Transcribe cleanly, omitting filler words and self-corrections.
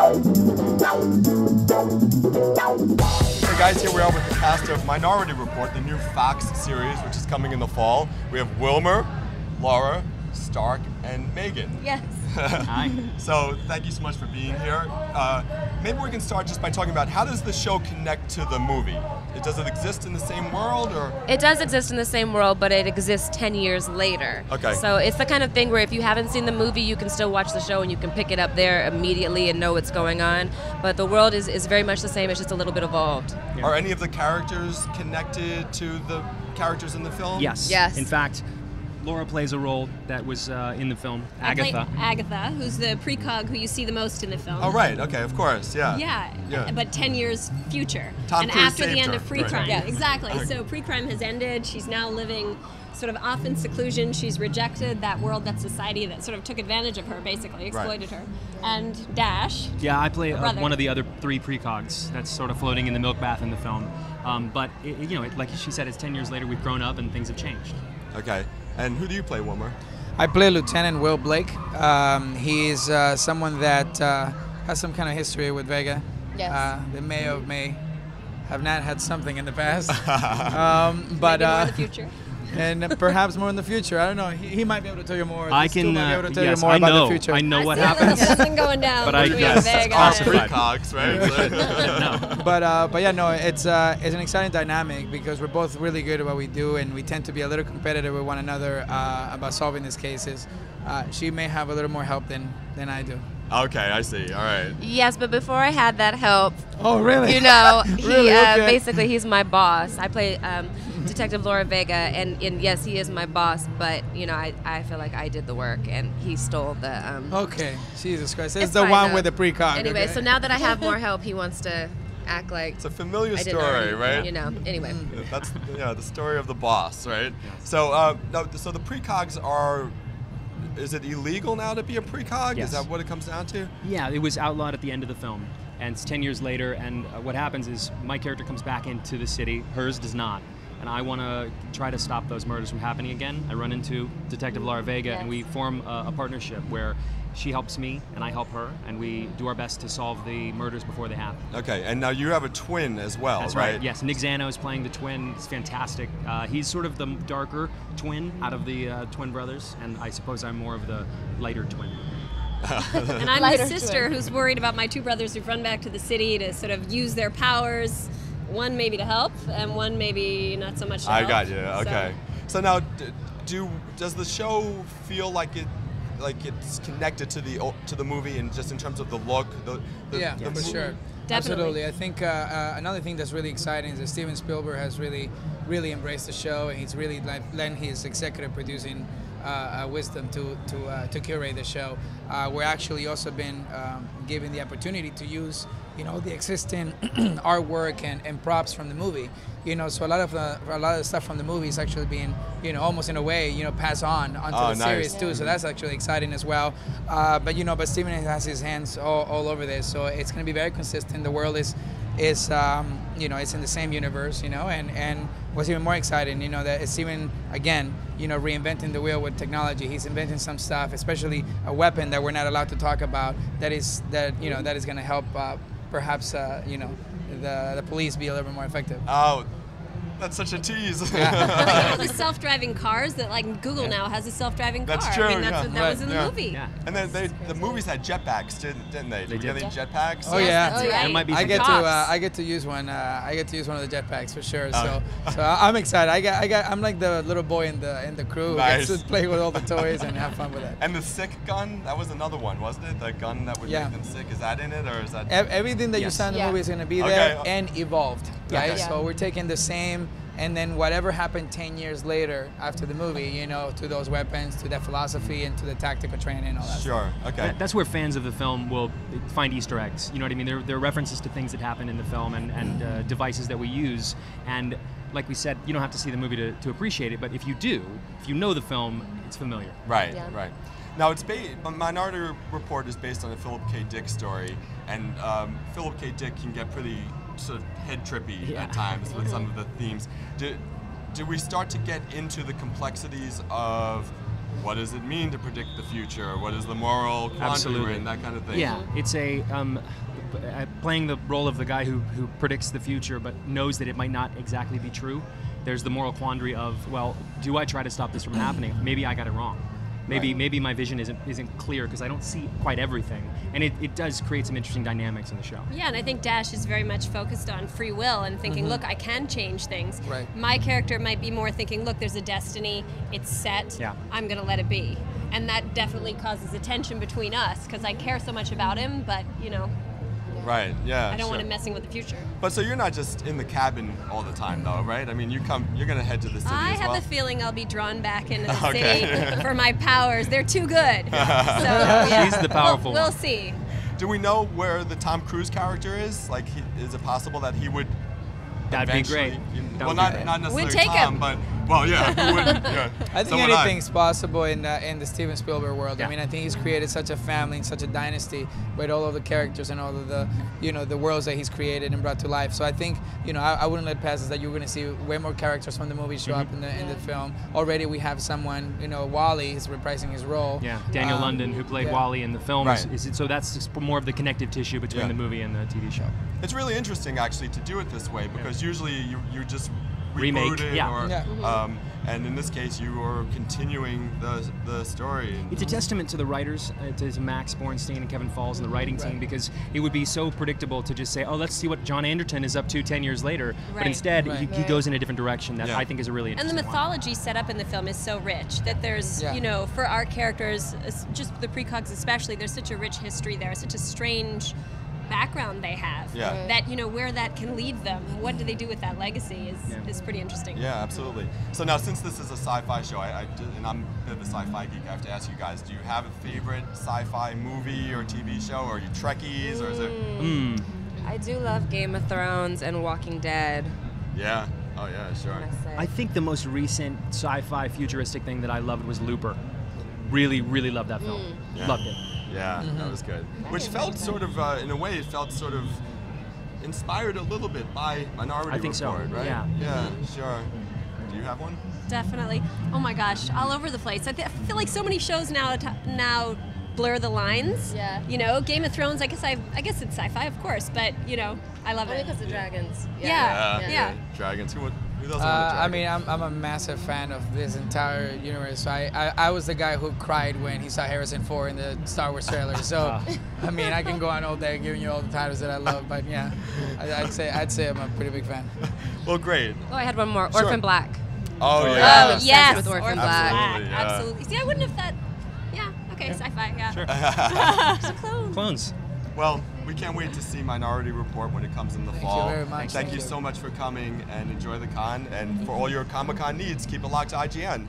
Hey guys, here we are with the cast of Minority Report, the new Fox series, which is coming in the fall. We have Wilmer, Laura, Stark, and Megan. Yes. Hi. So thank you so much for being here. Maybe we can start just by talking about how does the show connect to the movie? Does it exist in the same world, or? It does exist in the same world, but it exists 10 years later. Okay. So it's the kind of thing where if you haven't seen the movie, you can still watch the show and you can pick it up there immediately and know what's going on. But the world is very much the same, it's just a little bit evolved. Yeah. Are any of the characters connected to the characters in the film? Yes. Yes. In fact, Laura plays a role that was in the film, I Agatha. play Agatha, who's the precog who you see the most in the film. Oh, right. Okay, of course. Yeah. Yeah, but 10 years future. Tom and Cruise after the saved end her. of pre-crime. Right. Yeah, exactly. Okay. So pre-crime has ended. She's now living sort of off in seclusion. She's rejected that world, that society that sort of took advantage of her, basically, exploited her. And Dash. Yeah, I play brother. one of the other three precogs that's sort of floating in the milk bath in the film. But, like she said, it's 10 years later, we've grown up and things have changed. Okay. And who do you play, Wilmer? I play Lieutenant Will Blake. He's someone that has some kind of history with Vega. Yes. The mayor of May have not had something in the past. But maybe more in the future. And perhaps more in the future. I don't know. He might be able to tell you more. I These two can, might be able to tell yes, you more I about know. the future. I know what I see happens. a little going down But I between guess Vega Us and... precogs, right? No. But yeah, no, it's an exciting dynamic because we're both really good at what we do, and we tend to be a little competitive with one another about solving these cases. She may have a little more help than I do. Okay, I see. All right. Yes, but before I had that help, Oh, really? you know, Really? Okay. basically he's my boss. I play Detective Laura Vega, and yes, he is my boss, but, you know, I feel like I did the work, and he stole the... Okay, Jesus Christ. It's It's the fine, one though. with the precog. Anyway, okay? so now that I have more help, he wants to act like It's a familiar I didn't story, already, right? You know, anyway. That's the story of the boss, right? So so the precogs are. Is it illegal now to be a precog? Yes. Is that what it comes down to? Yeah, it was outlawed at the end of the film. And it's 10 years later, and what happens is my character comes back into the city, hers does not. And I want to try to stop those murders from happening again. I run into Detective Laura Vega, and we form a partnership where she helps me and I help her, and we do our best to solve the murders before they happen. Okay, and now you have a twin as well, That's right. Yes, Nick Zano is playing the twin. It's fantastic. He's sort of the darker twin out of the twin brothers, and I suppose I'm more of the lighter twin. And I'm Lighter the sister who's worried about my two brothers who've run back to the city to sort of use their powers. One maybe to help, and one maybe not so much to help. I got you. Okay. So now, does the show feel like it's connected to the movie, and just in terms of the look, Yeah, the for movie? sure. Definitely. Absolutely. I think another thing that's really exciting is that Steven Spielberg has really embraced the show, and he's really lent his executive producing wisdom to curate the show. We're actually also been given the opportunity to use, you know, the existing artwork and props from the movie. You know, so a lot of the stuff from the movie is actually being, you know, almost in a way, you know, passed on onto the series too. So that's actually exciting as well. But you know, but Steven has his hands all over this, so it's going to be very consistent. The world is you know, it's in the same universe, you know, and what's even more exciting, you know, that it's even, again, you know, reinventing the wheel with technology. He's inventing some stuff, especially a weapon that we're not allowed to talk about, that is going to help perhaps you know, the police be a little bit more effective. Oh, that's such a tease. Like all the self-driving cars that, like, Google now has a self-driving car. That's true, I mean, that's yeah. what that was in the movie. Yeah. And then the movies had jetpacks, didn't they? Did we get did. any jetpacks? Oh, yeah. That's Oh, yeah. right. There might be I some get Cops. to use one. I get to use one of the jetpacks for sure. So I'm excited. I'm like the little boy in the crew who Nice. gets to play with all the toys and have fun with it. And the sick gun, that was another one, wasn't it? The gun that would Yeah. make them sick. Is that in it, or is that? Everything that you Yes. saw in the Yeah. movie is going to be Okay. there and evolved, right? Okay. Yeah. So we're taking the same, and then whatever happened 10 years later after the movie, you know, to those weapons, to that philosophy, and to the tactical training and all that. Sure. Okay. That's where fans of the film will find Easter eggs. You know what I mean? There are references to things that happen in the film and devices that we use. And like we said, you don't have to see the movie to appreciate it, but if you do, if you know the film, it's familiar. Right. Yeah. Right. Now, Minority Report is based on a Philip K. Dick story, and Philip K. Dick can get pretty sort of head trippy at times with some of the themes. Do we start to get into the complexities of what does it mean to predict the future? What is the moral quandary we're in, that kind of thing? Yeah, it's playing the role of the guy who predicts the future but knows that it might not exactly be true. There's the moral quandary of, well, do I try to stop this from happening? Maybe I got it wrong. Maybe my vision isn't clear because I don't see quite everything, and it does create some interesting dynamics in the show. Yeah, and I think Dash is very much focused on free will and thinking, look, I can change things. Right. My character might be more thinking, look, there's a destiny, it's set, Yeah. I'm going to let it be. And that definitely causes a tension between us because I care so much about him, but, you know, Right, yeah. I don't want him messing with the future. But so you're not just in the cabin all the time, though, right? I mean, you're going to head to the city I as well? have the feeling I'll be drawn back into the city for my powers. They're too good. So, yeah. She's the powerful We'll one. see. Do we know where the Tom Cruise character is? Like, is it possible that he would That'd be great. Well, That would not be great. necessarily We'd take Tom, him. but, well, yeah, who wouldn't? Yeah. I think Someone anything's possible in the Steven Spielberg world. Yeah. I mean, I think he's created such a family and such a dynasty with all of the characters and all of the, the worlds that he's created and brought to life. So I think, I wouldn't let pass is that you're going to see way more characters from the movie show up in the film. Already we have someone, Wally is reprising his role. Yeah, Daniel London, who played Wally in the film. Right. So that's just more of the connective tissue between the movie and the TV show. It's really interesting, actually, to do it this way because usually you just Remake, reboot it, yeah. or, Yeah. and in this case, you are continuing the story. It's a testament to the writers, to Max Bornstein and Kevin Falls and the writing team, because it would be so predictable to just say, oh, let's see what John Anderton is up to 10 years later. But Right. instead, he goes in a different direction that Yeah. I think is a really And interesting the mythology set up in the film is so rich that there's, for our characters, just the precogs especially, there's such a rich history there, such a strange background they have. Yeah. That, where that can lead them, what do they do with that legacy is pretty interesting. Yeah, absolutely. So now, since this is a sci-fi show, and I'm a bit of a sci-fi geek, I have to ask you guys, do you have a favorite sci-fi movie or TV show? Or are you Trekkies, or is it? I do love Game of Thrones and Walking Dead. Yeah. Oh, yeah, sure. I think the most recent sci-fi futuristic thing that I loved was Looper. Really, really loved that film. Yeah. Loved it. Yeah, that was good. Which felt sort of, in a way, it felt sort of inspired a little bit by Minority I think so, Report, right? yeah. Yeah, sure. Do you have one? Definitely. Oh my gosh, all over the place. I feel like so many shows now blur the lines. Yeah. Game of Thrones. I guess it's sci-fi, of course, but I love Only it. because of dragons. Yeah. Dragons. Who doesn't want a I dragon? mean, I'm a massive fan of this entire universe. So I was the guy who cried when he saw Harrison Ford in the Star Wars trailer. So, I mean, I can go on all day giving you all the titles that I love. But yeah, I'd say I'm a pretty big fan. Well, great. Oh, I had one more. Sure. Orphan Black. Oh, I'm yeah. obsessed Yes, with Orphan Orphan Black. Absolutely, yeah. Absolutely. See, I wouldn't have thought. Yeah. Okay. Sci-fi. Yeah. Sure. It's a clone. Clones. Well, we can't wait to see Minority Report when it comes in the fall. you very much. Thank you so much for coming, and enjoy the con. And for all your Comic-Con needs, keep it locked to IGN.